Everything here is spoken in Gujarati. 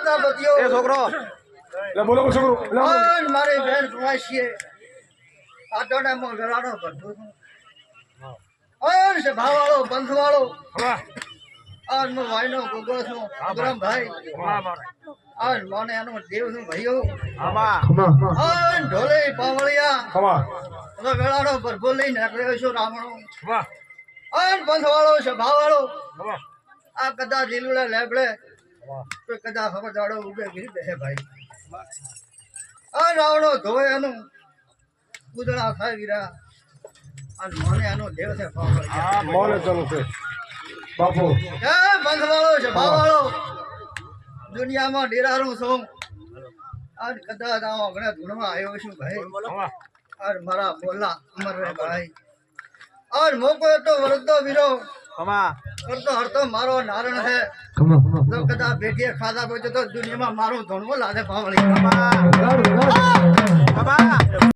કરતા બતિયો એ છોકરો લે બોલો છોકરો લે અને મારી બેન કુવાશીએ આટોડામાં વેલાડો ભરતો અને ભાવાળો બંધવાળો અને મો વાયનો ગોગો છું અબ્રમ ભાઈ અને મને એનો દેવ છું ભાઈઓ અને ઢોલે પાવળિયા ખમા તો વેલાડો ભરભો લઈને નીકળ્યો છું રામણો અને બંધવાળો છે ભાવાળો આ કદાચ લીલુડા લેબડે તો કદાચ હવે દાડો ઉભે ગીરી દે ભાઈ આ રાવણો ધોય એનું કુદળા થાય વીરા અને મને એનો દેવ છે પાવળિયા મોને ચાલુ છે બાપુ એ બંધવાળો છે ભાવાળો દુનિયામાં ડેરારું છું અને કદાચ આ ઘણા ધૂણમાં આવ્યો છું ભાઈ અને મારા બોલા અમર રે ભાઈ અને મોકો તો વરદો વીરો કરતો હરતો મારો નારણ છે તો કદાચ બેટીએ ખાધા પછી તો દુનિયામાં મારું ધૂણવો લાગે પાવળી